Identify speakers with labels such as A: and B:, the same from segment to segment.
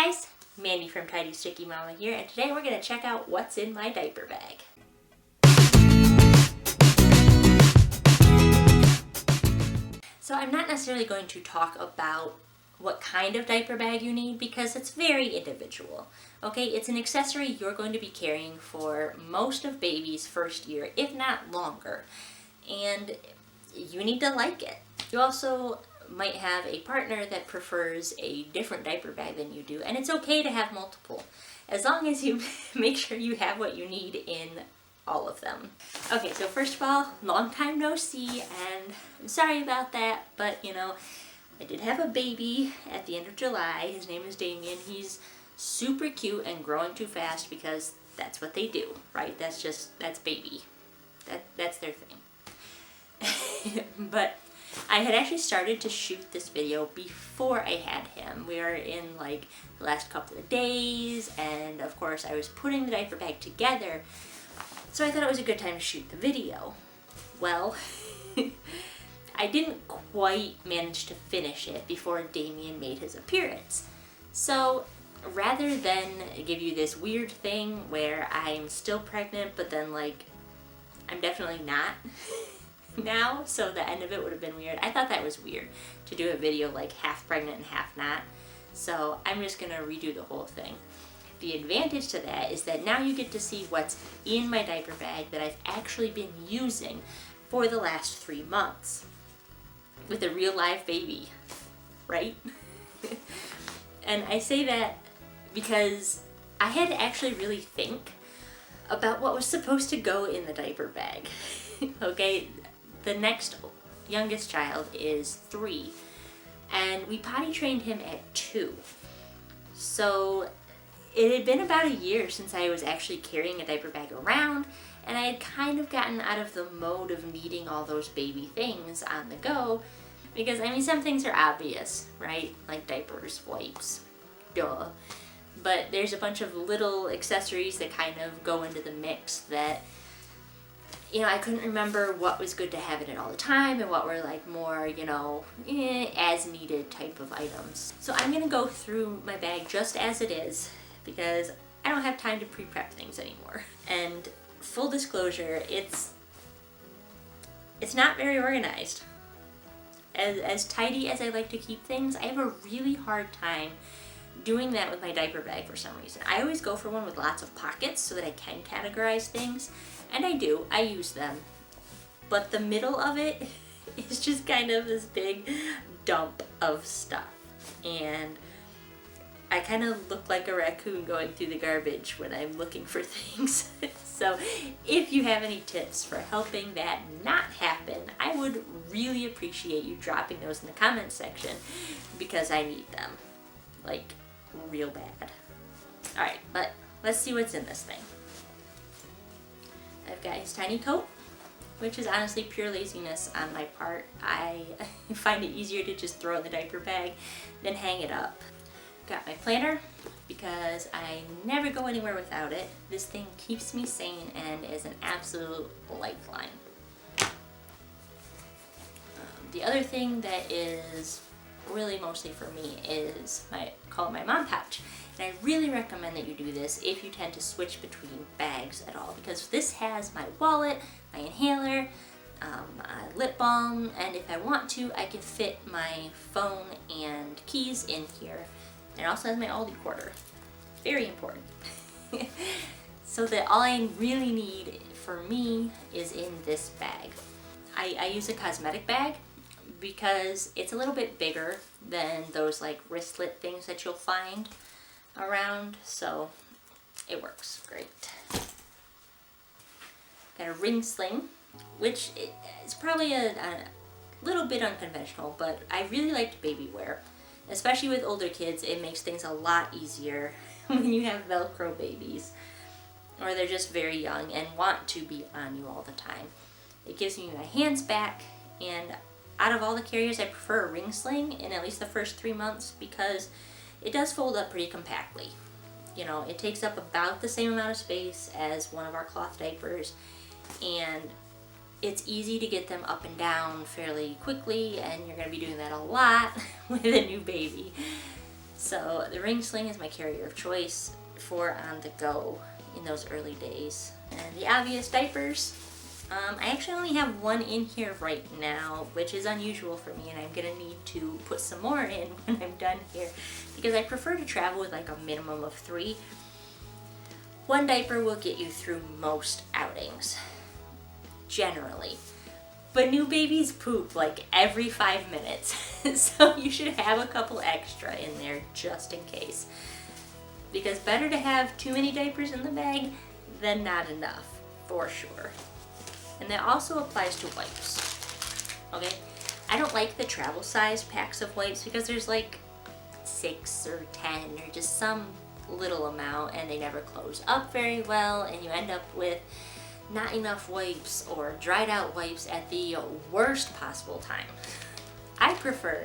A: guys, Mandy from Tidy Sticky Mama here, and today we're going to check out what's in my diaper bag. So I'm not necessarily going to talk about what kind of diaper bag you need because it's very individual. Okay, it's an accessory you're going to be carrying for most of baby's first year, if not longer, and you need to like it. You also might have a partner that prefers a different diaper bag than you do, and it's okay to have multiple as long as you make sure you have what you need in all of them. Okay, so first of all, long time no see, and I'm sorry about that, but you know, I did have a baby at the end of July. His name is Damien. He's super cute and growing too fast because that's what they do, right? That's baby. That's their thing. But I had actually started to shoot this video before I had him. We are in like the last couple of days, and of course I was putting the diaper bag together, so I thought it was a good time to shoot the video. Well, I didn't quite manage to finish it before Damien made his appearance. So rather than give you this weird thing where I'm still pregnant, but then like I'm definitely not now, so the end of it would have been weird. I thought that was weird to do a video like half pregnant and half not. So I'm just gonna redo the whole thing. The advantage to that is that now you get to see what's in my diaper bag that I've actually been using for the last 3 months with a real live baby, right? And I say that because I had to actually really think about what was supposed to go in the diaper bag. Okay, the next youngest child is 3, and we potty trained him at 2. So it had been about a year since I was actually carrying a diaper bag around, and I had kind of gotten out of the mode of needing all those baby things on the go, because I mean, some things are obvious, right? Like diapers, wipes, duh. But there's a bunch of little accessories that kind of go into the mix that, you know, I couldn't remember what was good to have in it all the time and what were like more, you know, as needed type of items. So I'm gonna go through my bag just as it is because I don't have time to pre-prep things anymore. And full disclosure, it's not very organized. As tidy as I like to keep things, I have a really hard time doing that with my diaper bag for some reason. I always go for one with lots of pockets so that I can categorize things, and I do, I use them. But the middle of it is just kind of this big dump of stuff. And I kind of look like a raccoon going through the garbage when I'm looking for things. So if you have any tips for helping that not happen, I would really appreciate you dropping those in the comments section because I need them, like real bad. Alright, but let's see what's in this thing. I've got his tiny coat, which is honestly pure laziness on my part. I find it easier to just throw in the diaper bag than hang it up. Got my planner because I never go anywhere without it. This thing keeps me sane and is an absolute lifeline. The other thing that is really mostly for me is call it my mom pouch. And I really recommend that you do this if you tend to switch between bags at all, because this has my wallet, my inhaler, lip balm, and if I want to, I can fit my phone and keys in here. It also has my Aldi quarter. Very important. So that all I really need for me is in this bag. I use a cosmetic bag because it's a little bit bigger than those like wristlet things that you'll find around, so it works great. Got a ring sling, which is probably a little bit unconventional, but I really liked baby wear. Especially with older kids, it makes things a lot easier when you have Velcro babies or they're just very young and want to be on you all the time. It gives me my hands back, and out of all the carriers, I prefer a ring sling in at least the first 3 months because it does fold up pretty compactly. You know, it takes up about the same amount of space as one of our cloth diapers, and it's easy to get them up and down fairly quickly, and you're going to be doing that a lot with a new baby. So the ring sling is my carrier of choice for on the go in those early days. And the obvious diapers. I actually only have one in here right now, which is unusual for me, and I'm gonna need to put some more in when I'm done here because I prefer to travel with like a minimum of 3. One diaper will get you through most outings, generally. But new babies poop like every 5 minutes, so you should have a couple extra in there just in case. Because better to have too many diapers in the bag than not enough, for sure. And that also applies to wipes, okay? I don't like the travel size packs of wipes because there's like 6 or 10 or just some little amount and they never close up very well and you end up with not enough wipes or dried out wipes at the worst possible time. I prefer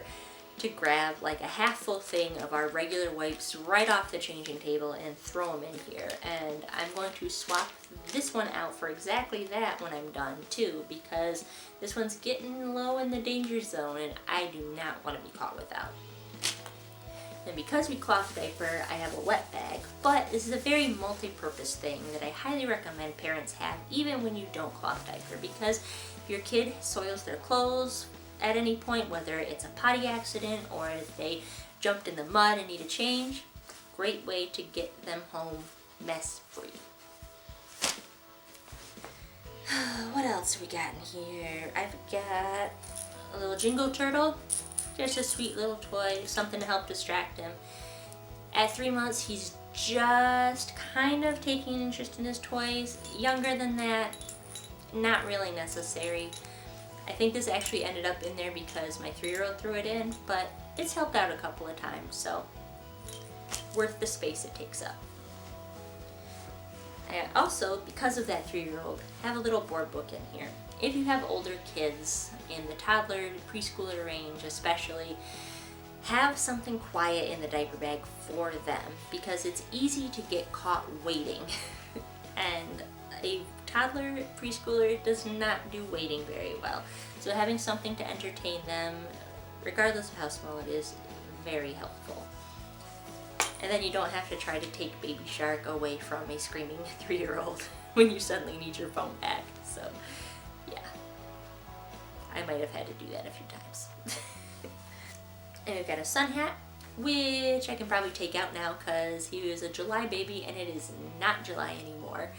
A: to grab like a half full thing of our regular wipes right off the changing table and throw them in here, and I'm going to swap this one out for exactly that when I'm done too, because this one's getting low in the danger zone and I do not want to be caught without. And because we cloth diaper, I have a wet bag, but this is a very multi-purpose thing that I highly recommend parents have even when you don't cloth diaper, because if your kid soils their clothes at any point, whether it's a potty accident or if they jumped in the mud and need a change, great way to get them home mess free. What else we got in here? I've got a little jingle turtle. Just a sweet little toy, something to help distract him. At 3 months, he's just kind of taking an interest in his toys. Younger than that, not really necessary. I think this actually ended up in there because my 3-year-old threw it in, but it's helped out a couple of times, so worth the space it takes up. I also, because of that 3-year-old, have a little board book in here. If you have older kids in the toddler, preschooler range especially, have something quiet in the diaper bag for them because it's easy to get caught waiting. And a toddler, preschooler does not do waiting very well. So having something to entertain them, regardless of how small it is, very helpful. And then you don't have to try to take Baby Shark away from a screaming 3-year-old when you suddenly need your phone back. So, yeah. I might have had to do that a few times. And we've got a sun hat, which I can probably take out now because he was a July baby and it is not July anymore.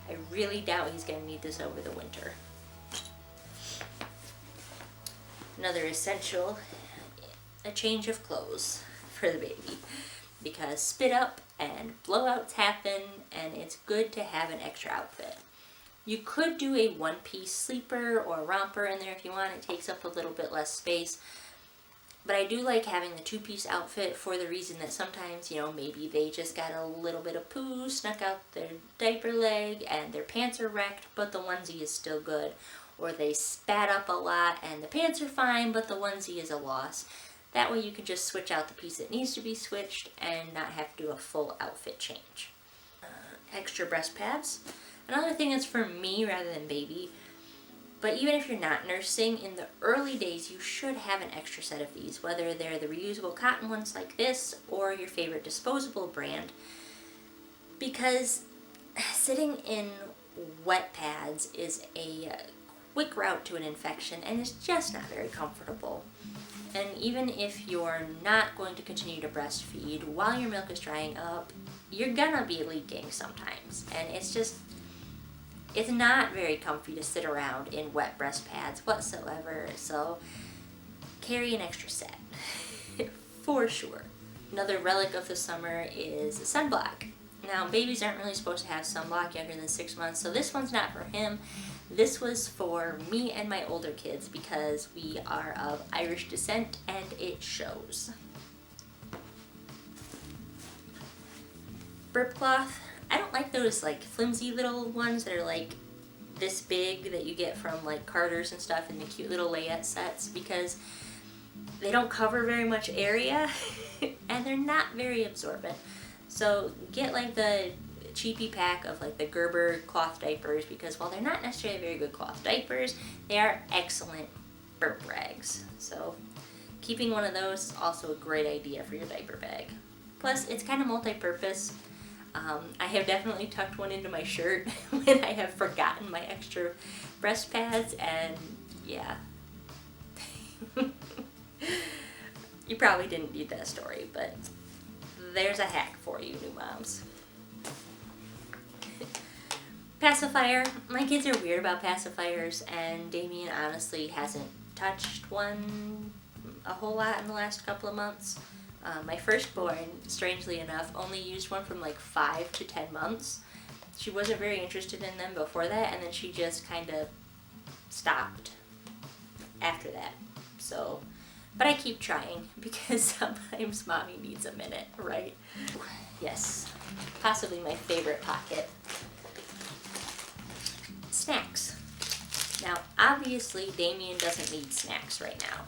A: I really doubt he's going to need this over the winter. Another essential, a change of clothes for the baby, because spit up and blowouts happen and it's good to have an extra outfit. You could do a one-piece sleeper or romper in there if you want. It takes up a little bit less space. But I do like having the 2-piece outfit for the reason that sometimes, you know, maybe they just got a little bit of poo snuck out their diaper leg and their pants are wrecked, but the onesie is still good. Or they spat up a lot and the pants are fine, but the onesie is a loss. That way you can just switch out the piece that needs to be switched and not have to do a full outfit change. Extra breast pads. Another thing that's for me rather than baby. But even if you're not nursing, in the early days you should have an extra set of these, whether they're the reusable cotton ones like this or your favorite disposable brand. Because sitting in wet pads is a quick route to an infection and it's just not very comfortable. And even if you're not going to continue to breastfeed while your milk is drying up, you're gonna be leaking sometimes. And it's not very comfy to sit around in wet breast pads whatsoever, so carry an extra set, for sure. Another relic of the summer is sunblock. Now, babies aren't really supposed to have sunblock younger than 6 months, so this one's not for him. This was for me and my older kids because we are of Irish descent and it shows. Burp cloth. I don't like those like flimsy little ones that are like this big that you get from like Carter's and stuff in the cute little layette sets because they don't cover very much area and they're not very absorbent. So get like the cheapy pack of like the Gerber cloth diapers because while they're not necessarily very good cloth diapers, they are excellent burp rags. So keeping one of those is also a great idea for your diaper bag. Plus, it's kind of multi-purpose. I have definitely tucked one into my shirt when I have forgotten my extra breast pads, and yeah. You probably didn't need that story, but there's a hack for you, new moms. Pacifier. My kids are weird about pacifiers, and Damien honestly hasn't touched one a whole lot in the last couple of months. My firstborn, strangely enough, only used one from like 5 to 10 months. She wasn't very interested in them before that, and then she just kind of stopped after that. So, but I keep trying because sometimes mommy needs a minute, right? Yes, possibly my favorite pocket. Snacks. Now, obviously, Damien doesn't need snacks right now.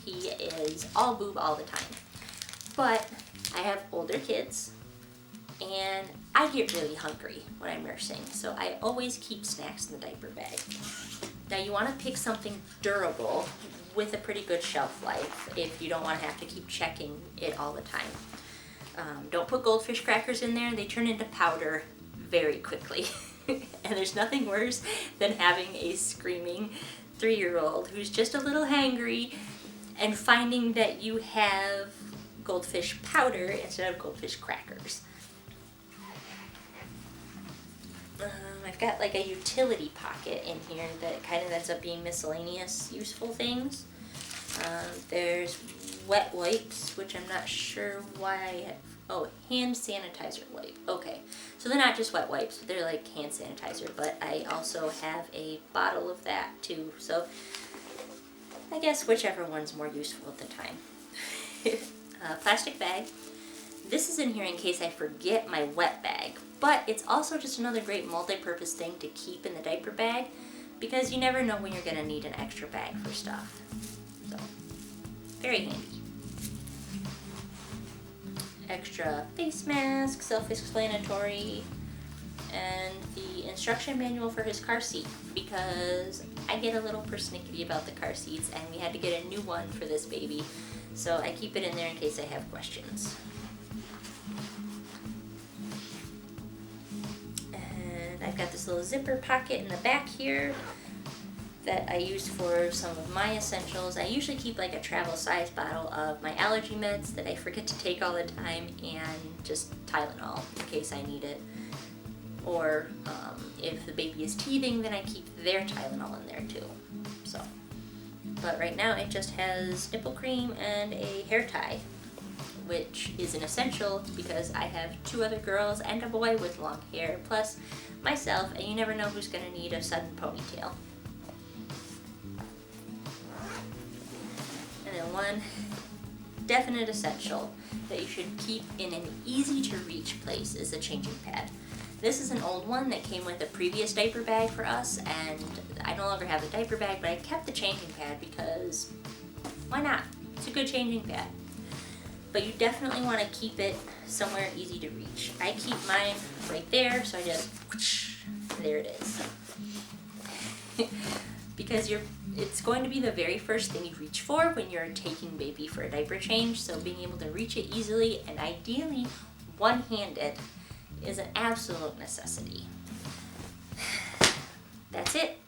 A: He is all boob all the time. But I have older kids, and I get really hungry when I'm nursing, so I always keep snacks in the diaper bag. Now, you want to pick something durable with a pretty good shelf life if you don't want to have to keep checking it all the time. Don't put goldfish crackers in there. They turn into powder very quickly. And there's nothing worse than having a screaming 3-year-old who's just a little hangry and finding that you have goldfish powder instead of goldfish crackers. I've got like a utility pocket in here that kind of ends up being miscellaneous useful things. There's wet wipes, which I'm not sure why I have. Oh, hand sanitizer wipe. Okay, so they're not just wet wipes, they're like hand sanitizer, but I also have a bottle of that too, so I guess whichever one's more useful at the time. Plastic bag. This is in here in case I forget my wet bag, but it's also just another great multi-purpose thing to keep in the diaper bag because you never know when you're going to need an extra bag for stuff. So, very handy. Extra face mask, self-explanatory, and the instruction manual for his car seat because I get a little persnickety about the car seats and we had to get a new one for this baby, so I keep it in there in case I have questions. And I've got this little zipper pocket in the back here that I use for some of my essentials. I usually keep like a travel size bottle of my allergy meds that I forget to take all the time and just Tylenol in case I need it. Or if the baby is teething, then I keep their Tylenol in there too. So, but right now it just has nipple cream and a hair tie, which is an essential because I have 2 other girls and a boy with long hair, plus myself, and you never know who's gonna need a sudden ponytail. And then one definite essential that you should keep in an easy to reach place is a changing pad. This is an old one that came with a previous diaper bag for us, and I no longer have the diaper bag, but I kept the changing pad because why not? It's a good changing pad. But you definitely want to keep it somewhere easy to reach. I keep mine right there, so I just whoosh, there it is. Because it's going to be the very first thing you reach for when you're taking baby for a diaper change, so being able to reach it easily and ideally one-handed is an absolute necessity. That's it.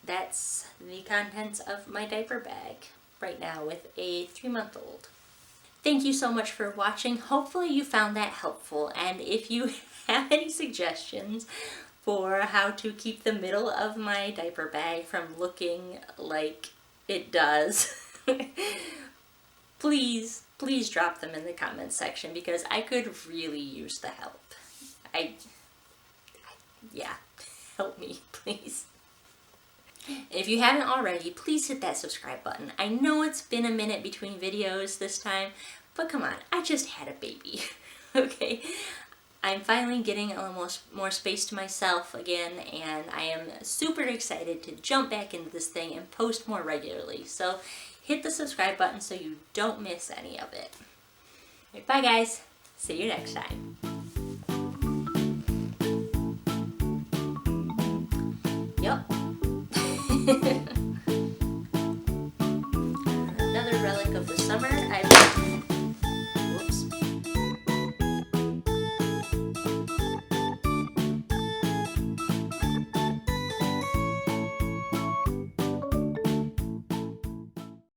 A: That's the contents of my diaper bag right now with a 3-month-old. Thank you so much for watching. Hopefully you found that helpful, and if you have any suggestions for how to keep the middle of my diaper bag from looking like it does, please drop them in the comments section because I could really use the help. Yeah, help me, please. And if you haven't already, please hit that subscribe button. I know it's been a minute between videos this time, but come on, I just had a baby, okay? I'm finally getting a little more space to myself again, and I am super excited to jump back into this thing and post more regularly. So hit the subscribe button so you don't miss any of it. Bye guys, see you next time.